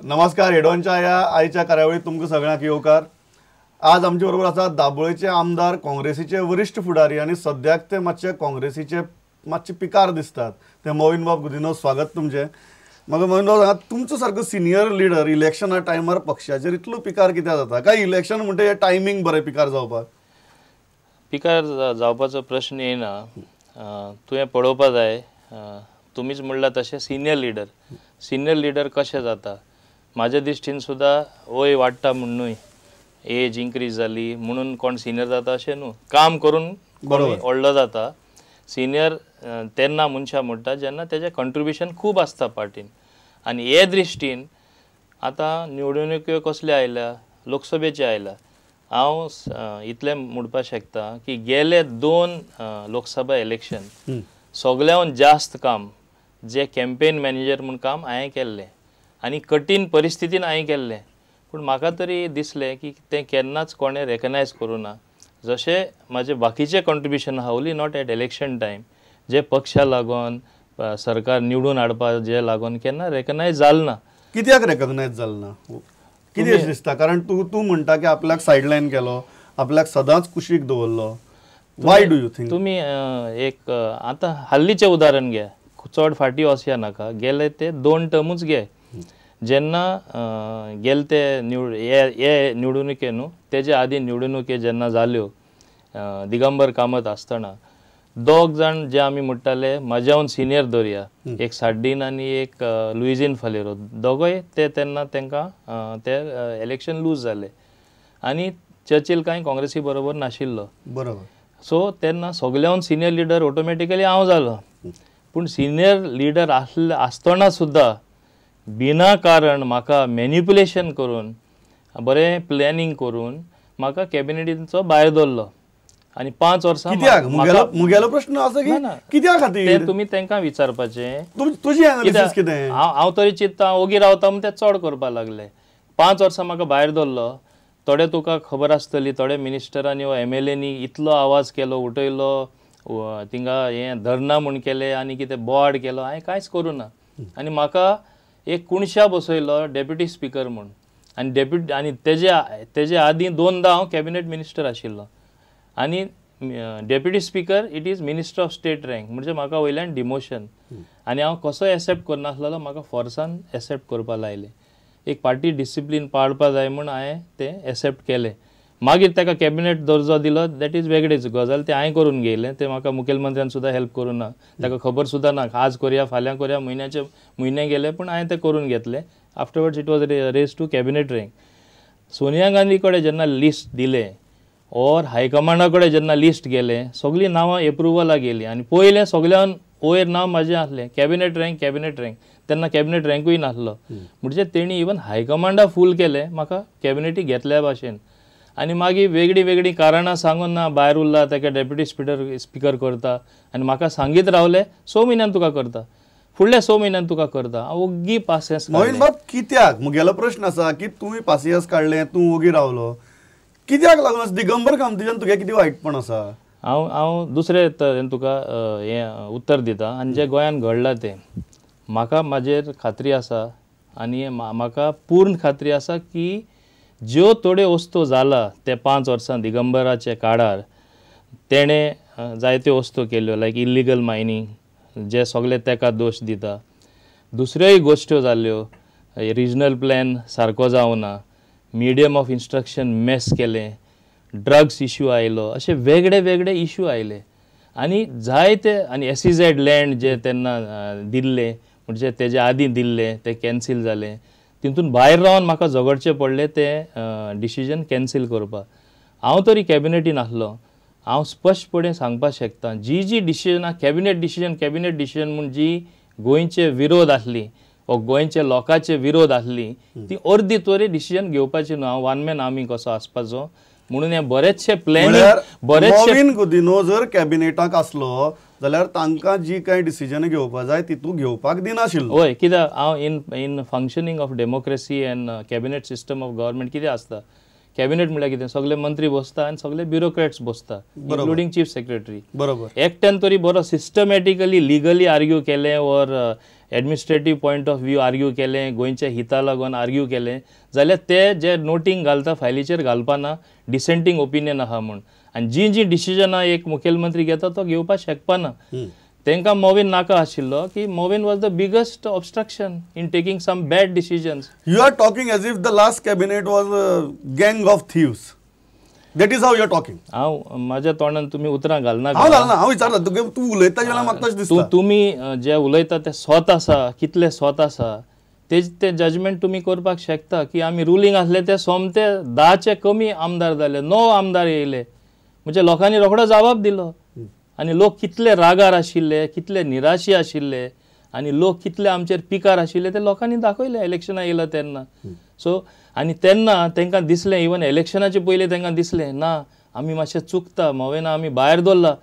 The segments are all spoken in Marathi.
नमस्कार. हेडोनच्या ह्या आयच्या कार्यावळीत तुमकां सगळ्यांक येवकार. आज आमचे बरोबर आसा दाबोळेचे आमदार, काँग्रेसीचे वरिष्ठ फुडारी आनी सद्याक ते मातशे काँग्रेसीचे मातशे पिकार दिसतात ते मोविन बाब गुदिन्हो. स्वागत तुमचे. म्हाका मोविन बाब सांगात, तुमचो सारको सिनियर लिडर इलेक्शना टायमार पक्षाचेर इतलो पिकार कित्याक जाता? काय इलेक्शन म्हणटा टायमींग बरें पिकार जावपाक? पिकार जावपाचो प्रश्न येना. तुवें पळोवपा जाय, तुमीच म्हणला तशें सिनियर लिडर कशें जाता. म्हाज्या दिश्टीन सुद्दां वय वाडटा म्हणून एज इन्क्रीज जाली म्हणून कोण सिनियर जाता अशें न्हू. काम करून व्हडलो जाता. सिनियर तेन्ना मनशां म्हणटा जेन्ना तेजें कंट्रिब्युशन खूब आसता पार्टीन. आनी हे दृश्टीन आतां निवडणुको कसल्यो आयल्या, लोकसभेचे आयल्या. हांव इतलें म्हणपाक शकता की गेले 2 लोकसभा इलेक्शन सगळ्यान जास्त काम जे कॅम्पेन मॅनेजर म्हूण काम हांवें केल्लें आनी कठीण परिस्थितीन हांवें केल्लें. पूण म्हाका तरी दिसलें की तें केन्नाच कोणें रेकग्नायज करूं ना. जशें म्हाजें बाकीचें कंट्रिब्युशन आहा, only not at election time, जे पक्षा लागून सरकार निवडून हाडपा जे लागून केन्ना रेकग्नायज जालें ना. कित्याक रेकग्नायज जालें ना? कितें दिसता? कारण तूं म्हणटा की आपल्याक सायडलायन केलो, आपल्याक सदांच कुशीक दवरलो. Why do you think? तुमी एक आतां हाल्लीचें उदाहरण घे. चड फाटी वचया नाका. गेले ते 2 टर्मूच घे. जेन्ना गेले ते हे निवडणुके न्हू, तेजे आदी निवडणुके जेन्ना जाल्यो दिगंबर कामत आसतना, 2 जाण जे आमी म्हणटाले म्हाज्याहून सिनियर दवरया, एक साड्डीन आनी एक लुइजीन फालेरो, दोगोय ते तेन्ना तांकां ते इलेक्शन लूज जाले आनी चर्चिल कांय काँग्रेसी बरोबर नाशिल्लो. बरोबर. सो तेन्ना सगळ्याहून सिनियर लिडर ऑटोमॅटिकली हांव जालो. पूण सिनियर लिडर आसतना सुद्दां बिना कारण म्हाका मॅन्युपुलेशन करून, बरें प्लॅनिंग करून म्हाका कॅबिनेटीचो भायर दवरलो आनी 5 वर्सां. मुगेलो प्रश्न आसा की कित्या खातीर तुमी तांकां विचारपाचें. तुजी एनालिसिस कितें? हांव तरी चिंत्ता ओगी रावता म्हूण ते चड करपाक लागले. 5 वर्सां म्हाका भायर दवरलो. थोडे तुका खबर आसतली, थोडे मिनिस्टरांनी वा MLAंनी इतलो आवाज केलो, उठयलो, थिंगा हें धरना म्हूण केलें आनी कितें बोवाड केलो. हांवें कांयच करूं ना. आनी म्हाका एक कुणशा बसयलो डेप्युटी स्पीकर म्हूण. आनी तेजे आदीं 2दा हांव कॅबिनेट मिनिस्टर आशिल्लो. आनी deputy speaker it is minister of state rank, म्हणजे म्हाका वयल्यान डिमोशन. आनी हांव कसो एक्सेप्ट करनासलो, म्हाका फोर्सान एक्सेप्ट करपाक लायलें. एक पार्टी डिसिप्लीन पाळपा जाय म्हूण हांवें तें एक्सेप्ट केलें. मागीर ताका कॅबिनेट दर्जो दिलो, दॅट इज वेगळीच गजाल. तें हांवें करून घेयलें. तें म्हाका मुखेलमंत्र्यान सुद्दां हेल्प करूं ना. ताका खबर सुद्दां ना आज करया फाल्यां करया, म्हयने गेले, पूण हांवें तें करून घेतलें. Afterwards it was raise to cabinet rank. Sonia Gandhi कडेन जेन्ना लिस्ट दिलें ऑर हायकमांडा कडेन जेन्ना लिस्ट गेलें, सगळीं नांवां एप्रुवलाक गेलीं आनी पयलें सगळ्यान वयर नांव म्हाजें आसलें कॅबिनेट रँक. तेन्ना कॅबिनेट रँकूय नासलो. म्हणजे तेणी इवन हायकमांडा फूल केलें म्हाका कॅबिनेटी घेतल्या भाशेन. आनी मागीर वेगळीं कारणां सांगून ना भायर उरला, ताका डेप्युटी स्पीकर करता आनी म्हाका सांगीत रावले 6 म्हयन्यान तुका करता, फुडल्या 6 म्हयन्यान तुका करता. हांव ओग्गी पासियन्स. मोहीन बाब, कित्याक? मुगेलो प्रश्न आसा की तुवें पासियन्स काडलें, तूं ओगी रावलो, कित्याक लागून? दिगंबर कामतीच्यान तुगे कितें वायटपण आसा? हांव दुसरें तुका हें उत्तर दिता. आनी जें गोंयान घडलां तें म्हाका म्हाजेर खात्री आसा आनी म्हाका पूर्ण खात्री आसा की ज्यो थोड्यो वस्तू जाला ते 5 वर्सां दिगंबराचे काळार तेणें जायत्यो वस्तू केल्यो, लायक इल्लिगल मायनींग, जे सगळे तेका दोश दिता. दुसऱ्योय गोश्ट्यो जाल्यो, रिजनल प्लॅन सारको जावना, मिडियम ऑफ इन्स्ट्रक्शन मेस केलें, ड्रग्स इश्यू आयलो, अशे वेगळे इश्यू आयले. आनी जायते आनी SEZ लँड जे तेन्ना दिल्ले, म्हणजे तेजे आदीं दिल्ले ते कॅन्सील जाले. तितून भायर रावन म्हाका झगडचें पडलें तें डिसिजन कॅन्सील करपाक. हांव तरी कॅबिनेटीन आसलो. हांव स्पश्टपणे सांगपाक शकता, जी डिसिजनां कॅबिनेट डिसिजन म्हूण जी गोंयचे विरोध आसली वा गोंयच्या लोकांचे विरोध आसली, ती अर्दी तरी डिसिजन घेवपाची न्हू. हांव वन मॅन आर्मी कसो आसपाचो म्हणून हे बरेचशे मोविन गुदिन्हो जर कॅबिनेटाक आसलो जाल्यार तांकां जी कांय डिसिजन घेवपाक जाय तितू घेवपाक दिनाशिल्लो. हय, कित्याक हांव in functioning of democracy end cabinet system of government कितें आसता, कॅबिनेट म्हळ्यार कितें सगळे मंत्री बसता आनी सगळे ब्युरोक्रेट्स बसता इन्क्लुडींग चीफ सेक्रेटरी. बरोबर. एकट्यान तरी बरो सिस्टमॅटिकली लिगली आर्ग्यू केलें or administrative point of view argue केलें, गोंयच्या हिता लागून आर्ग्यू केलें जाल्यार ते जे नोटींग घालता फायलीचेर घालपाना डिसेंटींग ओपिनियन आहा म्हूण. आनी जी डिसिजनां एक मुखेलमंत्री घेता तो घेवपाक शकपाना. तांकां मोविन नाका आशिल्लो की Mauvin was the biggest obstruction in taking some bad decisions. You are talking as if the last cabinet was a gang of thieves. That is how you are talking. हांव म्हाज्या तोंडान तुमी उतरां घालना. हांव घालना, हांव विचारता तुका तूं उलयता जाल्यार म्हाका तशें दिसता. तुमी जे उलयता ते स्वत आसा कितले स्वत आसा ते जजमेंट तुमी करपाक शकता की आमी रुलींग आसले ते सोमते 10चे कमी आमदार जाले, 9 आमदार येयले म्हणजे लोकांनी रोखडो जबाब दिलो. आनी लोक कितले रागार आशिल्ले, कितले निराशी आशिल्ले आनी लोक कितले आमचेर पिकार आशिल्ले ते लोकांनी दाखयले इलेक्शनां येयला तेन्ना. सो आनी तेन्ना तांकां दिसलें, इवन इलेक्शनाचे पयलीं तांकां दिसलें ना आमी मातशें चुकता, मोवेना आमी भायर दवरला.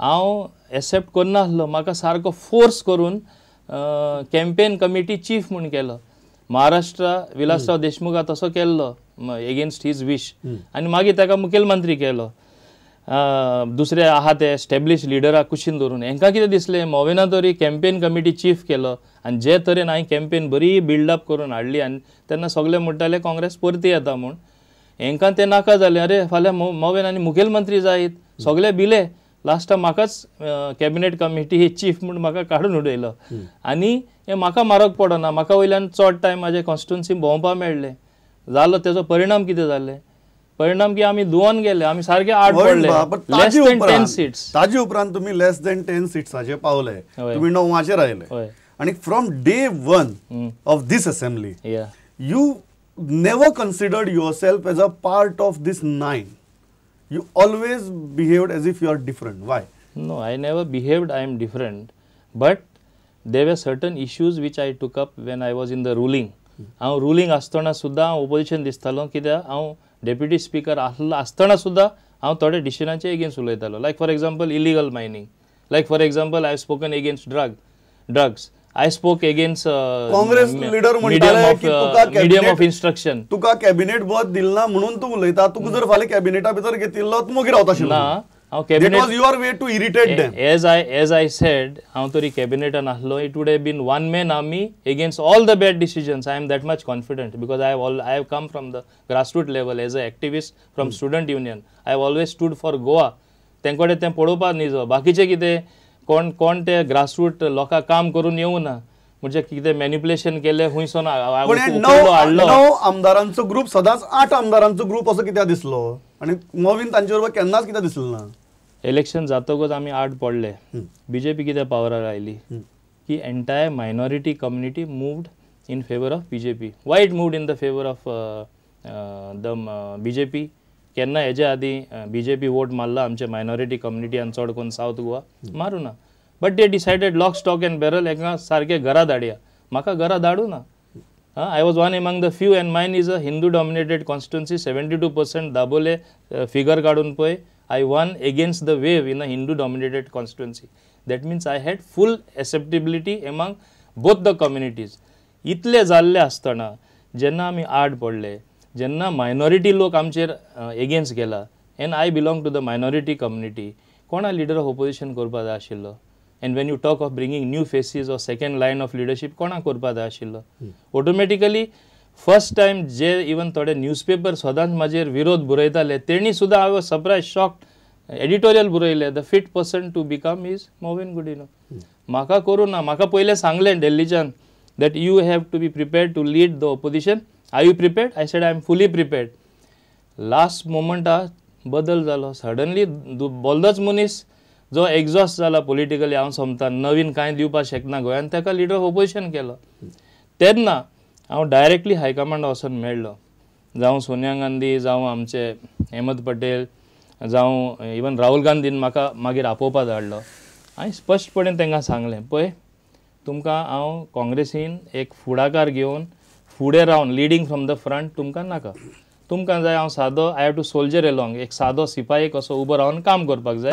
हांव एक्सेप्ट करनासलो, म्हाका सारको फोर्स करून कॅम्पेन कमिटी चीफ म्हूण केलो. महाराष्ट्रा विलासराव देशमुखा तसो केल्लो एगेन्स्ट हीज विश आनी मागीर ताका मुखेलमंत्री केलो. दुसरे आहा ते एस्टॅब्लिश लिडराक कुशीन धरून हांकां कितें दिसलें मोवेना तरी कॅम्पेन कमिटी चीफ केलो आनी जे तरेन हांवें कॅम्पेन बरी बिल्डअप करून हाडली आनी तेन्ना सगळे म्हणटाले काँग्रेस परती येता म्हूण. हांकां तें नाका जालें, अरे फाल्यां मोवेन आनी मुखेलमंत्री जायत, सगळे भिले. लास्टाक म्हाकाच कॅबिनेट कमिटी चीफ म्हूण म्हाका काडून उडयलो आनी हें म्हाका म्हारग पडना. म्हाका वयल्यान चड टायम म्हाजे कॉन्स्टिट्युन्सी भोंवपा मेळ्ळें. जालो तेजो परिणाम कितें जालें? परिणाम की आमी दुवन गेले, आमी सारके आड पडले. लेस दॅन 10 सीट्स. ताजे उपरांत तुम्ही लेस दॅन 10 सीट्साचेर पावले, तुम्ही 9वाचेर आयले आणि from day 1 of this assembly you never considered yourself as a part of this 9. You always behaved as if you are different. Why? No, I never behaved I am different. But there were certain issues which I took up when I was in the ruling. हांव रुलींग आसतना सुद्दां हांव ओपोजिशन दिसतालो कित्याक हांव डेप्युटी स्पीकर आसतना सुद्दां हांव थोडे डिसिजनाचे एगेन्स्ट उलयतालो. Like for example illegal mining, like for example I have spoken against drugs. I spoke against Congress leader म्हणटाले की तुका medium of instruction. तुका कॅबिनेट पद दिलना म्हणून तू उलयता. तुका जर फाल्यां कॅबिनेटा भितर घेतिल्लो तूं मागीर रावता आशिल्लो. ना, हांव cabinet That was your way to irritate them. As I said, हांव तरी कॅबिनेटान आसलो, it would have been one man army against all the bad decisions. I am that much confident because I have come from the grassroots level as an activist from student union. I have always stood for Goa. तेंकडे तें पळोवपाक न्ही जो बाकीचे कितें कोण ते ग्रासरूट लोकांक काम करून येवं ना म्हणजे कितें मॅन्युप्युलेशन केलें हुंयसून हाडलो. 9 आमदारांचो ग्रुप सदांच 8 आमदारांचो ग्रुप असो कित्याक दिसलो आनी मोविन तांचे बरोबर केन्नाच कित्याक दिसलो ना? इलेक्शन जातकच आमी आड पडले. बीजेपी कित्याक पावरार आयली की entire minority community moved in favour of BJP. Why it moved in the favour of the BJP? केन्ना हेज्या आदीं बीजेपी वोट मारला आमचे मायनॉरिटी कम्युनिटीन चड करून सावथ गोवा मारूं ना. But they decided lock stock and barrel हांकां सारके घरा धाडया. म्हाका घरा धाडूं ना. I was one among the few and mine is a Hindu dominated constituency. 72% दाबोले फिगर काडून पळय. I won against the wave in a Hindu dominated constituency. That means I had full acceptability among both the communities. इतले जाल्ले आसतना जेन्ना आमी आड पडले, जेन्ना मायनॉरिटी लोक आमचेर एगेन्स्ट गेला and I belong to the minority community, कोणा लिडर ऑफ ओपोजिशन करपा जाय आशिल्लो? And when you talk of bringing new faces or second line of leadership कोणाक करपा जाय आशिल्लो? ऑटोमॅटिकली फर्स्ट टायम जे इवन थोडे न्यूजपेपर सदांच म्हाजेर विरोध बरयताले तेणी सुद्दां हांव सरप्रायज शॉक्ड एडिटोरियल बरयले the fit person to become is Mauvin Godinho. म्हाका करूं ना. म्हाका पयलें सांगलें दिल्लीच्यान that you have to be prepared to lead the opposition. Are you prepared? I said I am fully prepared. Last मोमेंटा बदल जालो. सडनली बोलदोच मनीस जो एग्जॉस्ट जाला पॉलिटिकली हांव समता नवीन कांय दिवपाक शकना गोंयान ताका लिडर ऑफ ओपोजिशन केलो. तेन्ना हांव डायरेक्टली हायकमांड वचून मेळ्ळो. जावं सोनिया गांधी, जावं आमचे अहमद पटेल, जावं इवन राहुल गांधीन म्हाका मागीर आपोवपाक धाडलो. हांवें स्पश्टपणे तांकां सांगलें पळय तुमकां हांव काँग्रेसीन एक फुडाकार घेवन फुडें रावन लिडींग फ्रॉम द फ्रंट तुमकां नाका. तुमकां जाय हांव सादो I have to soldier along एक सादो सिपाही कसो उबो रावन काम करपाक जाय.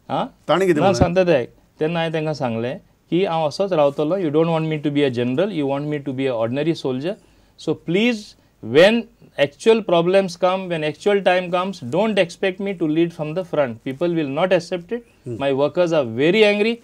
ना सांगता ते. तेन्ना हांवें तांकां सांगलें की हांव असोच रावतलो. You don't want me to be a general, you want me to be a ordinary soldier. So please when actual problems come, when actual time comes, don't expect me to lead from the front. People will not accept it. My workers are very angry.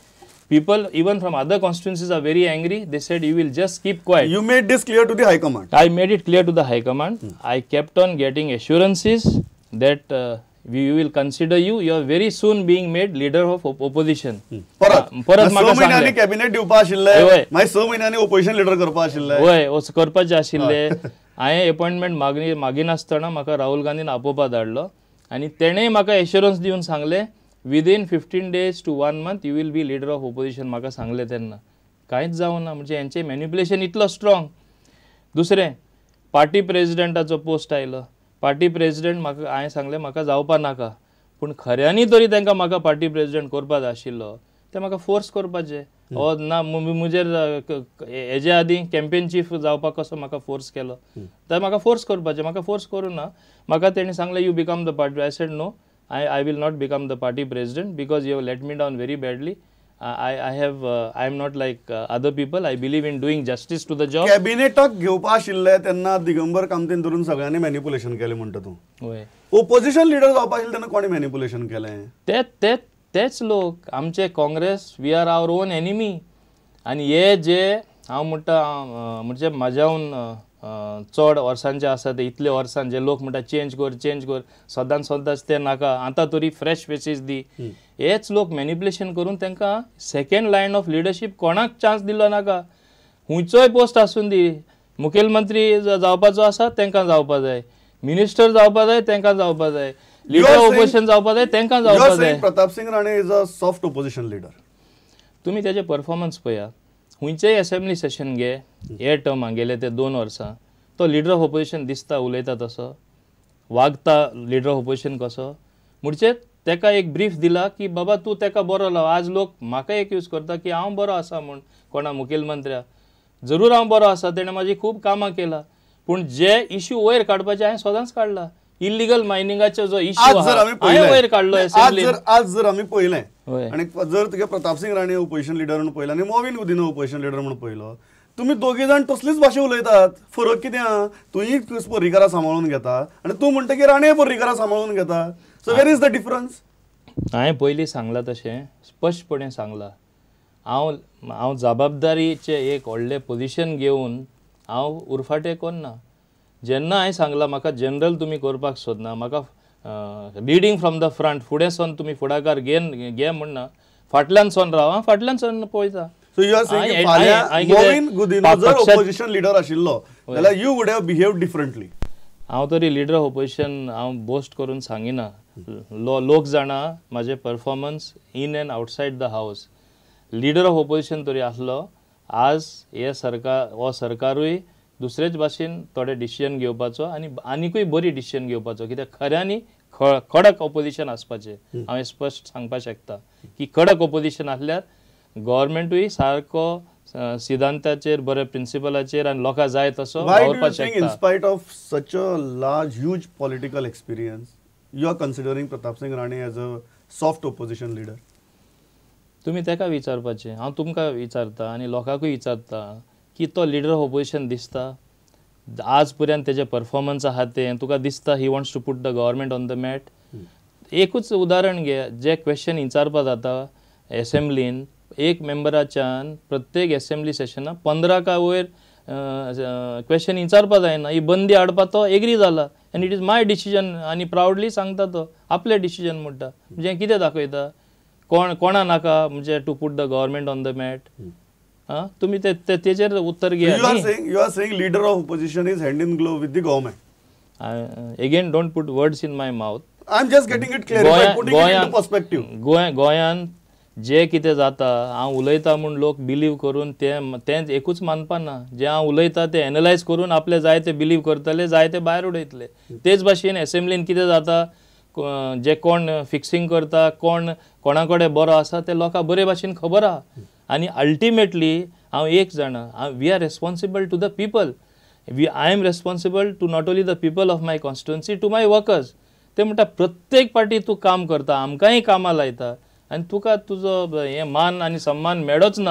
People even from other constituencies are very angry. They said you will just keep quiet. You made this clear to the High Command. I made it clear to the High Command. I kept on getting assurances that we will consider you. You are very soon being made leader of opposition. परत म्हाका 6 महिन्यांनी सांगलें. कॅबिनेट दिवपा आशिल्ले होय. मागीर 6 महिन्यांनी ऑपोजिशन लिडर करपा आशिल्ले होय वच करपाचें आशिल्लें. हांवें अपॉइंटमेंट मागिनासतना म्हाका राहुल गांधीन आपोवपा धाडलो आनी तेणेंय म्हाका एश्युरन्स दिवन सांगलें within 15 days to 1 month you will be leader of opposition. म्हाका सांगलें तेन्ना कांयच जावं ना. म्हणजे हेंचें मॅन्युप्युलेशन इतलो स्ट्रॉंग. दुसरें पार्टी प्रेजिडेंटाचो पोस्ट आयलो. पार्टी प्रेजिडेंट म्हाका हांवें सांगलें म्हाका जावपा नाका पूण खऱ्यांनी तरी तांकां म्हाका पार्टी प्रेजिडेंट करपा जाय आशिल्लो. ते म्हाका फोर्स करपाचें हो ना मुजेर हेजे आदीं कॅम्पेन चीफ जावपाक कसो म्हाका फोर्स केलो तर म्हाका फोर्स करपाचें. म्हाका फोर्स करूं ना. म्हाका तेणी सांगलें you become the party. I said no I will not become the party president because you have let me down very badly. I am not like other people. I believe in doing justice to the job. कॅबिनेटाक घेवपा आशिल्ले तेन्ना दिगंबर कामतीन धरून सगळ्यांनी मॅनिप्युलेशन केलें म्हणटा तूं. होय ऑपोजिशन लिडर जावपा आशिल्ले तेन्ना कोणी मॅनिप्युलेशन केलें? तेच लोक आमचे Congress we are our own enemy. आनी हे जे हांव म्हणटा म्हणजे म्हाज्याहून चड वर्सांचे आसा ते इतले वर्सान जे लोक म्हणटा चेंज कर सदांच ते नाका आतां तरी फ्रेश फेसीस दी. हेच लोक मॅनिप्युलेशन करून तांकां सेकंड लायन ऑफ लिडरशीप कोणाक चान्स दिलो नाका. खंयचोय पोस्ट आसून दी. मुखेलमंत्री जावपाचो आसा तांकां जावपा जाय. मिनिस्टर जावपा जाय तांकां जावपा जाय. लिडर ऑपोजिशन जावपा जाय तांकां जावपा जाय. Pratap Singh Rane is a soft opposition leader. तुमी तेजे परफॉर्मन्स पळया. खंयचेय असेंब्ली सेशन घे हे टर्माक गेले ते 2 वर्सां तो लिडर ऑफ ऑपोजिशन दिसता उलयता तसो वागता लिडर ऑफ ऑपोजिशन कसो. म्हणजे तेका एक ब्रीफ दिला की बाबा तूं तेका बरो लाव. आज लोक म्हाका एक यूज करता की हांव बरो आसा म्हूण कोणा मुखेलमंत्र्या. जरूर हांव बरो आसा तेणें म्हाजी खूब कामां केलां पूण जे इश्यू वयर काडपाचे हांवें सदांच काडला. इल्लिगल मायनिंगाचो जो इश्यू हांवें वयर काडलो एसेंब्लीन. आज जर आमी पळयलें होय. आणि जर तुगे प्रताप सिंग राणे ऑपोजिशन लिडर म्हणून पळयलो आनी मोविन गुदिनो ऑपोजिशन लिडर म्हणून पळयलो तुमी दोगी जाण तसलीच भाशा उलयतात. फरक कितें आहा? तुयी पर्रीकारां सांबाळून घेता आनी तूं म्हणटा की राणे पर्रीकारां सांबाळून घेता. So where is the difference? हांवें पयलीं सांगलां तशें स्पश्टपणे सांगलां. हांव जबाबदारीचें एक व्हडलें पोजिशन घेवन हांव उरफाटें करना. जेन्ना हांवें सांगलां म्हाका जनरल तुमी करपाक सोदना म्हाका लिडींग फ्रॉम द फ्रंट फुडें सोन तुमी फुडाकार घे म्हणना फाटल्यान सोन राव हांव फाटल्यान सोन पळयता. So you are saying फाल्यां मोविन गुदिनो जर ऑपोजिशन लिडर आशिल्लो जाल्यार you would have behaved differently. हांव तरी लिडर ऑफ ऑपोजिशन हांव बोस्ट करून सांगिना. लोक जाणा म्हाजे performance in and outside the हावस. लिडर ऑफ ऑपोजिशन तरी आसलो. आज हे सरकारूय दुसरेच भाशेन थोडे डिसिजन घेवपाचो आनी आनिकूय बरी डिसिजन घेवपाचो. कित्याक खऱ्यांनी कडक ऑपोजिशन आसपाचें. हांवें स्पश्ट सांगपाक शकता की कडक ऑपोजिशन आसल्यार गव्हर्मेंटूय सारको सिद्धांताचेर बरे प्रिंसिपलाचेर आनी लोकां जाय तसो वावरपाक शकता. In spite of such a large, huge political experience, you are considering Pratap Singh Rane as a soft opposition leader. तुमी तेका विचारपाचें. हांव तुमकां विचारता आनी लोकांकूय विचारता की तो लिडर ऑफ ऑपोजिशन दिसता. आज पर्यंत तेजे परफॉर्मन्स आहा तें तुका दिसता he wants to put the government on the mat. एकूच उदाहरण घे. जे क्वेश्चन विचारपा जाता एसेंब्लीन एक मेंबराच्यान प्रत्येक एसेंब्ली सेशनाक 15 वयर क्वेश्चन विचारपा जायना. ही बंदी हाडपा तो एग्री जाला आनी इट इज माय डिसिजन आनी प्रावडली सांगता तो आपले डिसिजन म्हणटा. म्हणजे कितें दाखयता कोणा नाका म्हणजे to put the government on the mat. तुमी तेजेर उत्तर घेया. You are saying leader of opposition is hand in glove with the government. Again don't put words in my mouth. I am just getting it clarified, putting it into perspective. गोंयान जे कितें जाता हांव उलयता म्हूण लोक बिलीव करून तें एकूच मानपा ना. जे हांव उलयता ते एनालायज करून आपले जाय ते बिलीव करतले जाय ते भायर उडयतले. तेच भाशेन एसेंब्लीन कितें जाता जे कोण फिक्सिंग करता कोणा कडेन बरो आसा ते लोकांक बरे भाशेन खबर आहा. आनी अल्टिमेटली हांव एक जाणा we are responsible to the people. I am responsible to not only the people of my constituency to my workers. ते म्हणटा प्रत्येक पाटी तूं काम करता आमकांय कामां लायता आनी तुका तुजो हें मान आनी सन्मान मेळोच ना.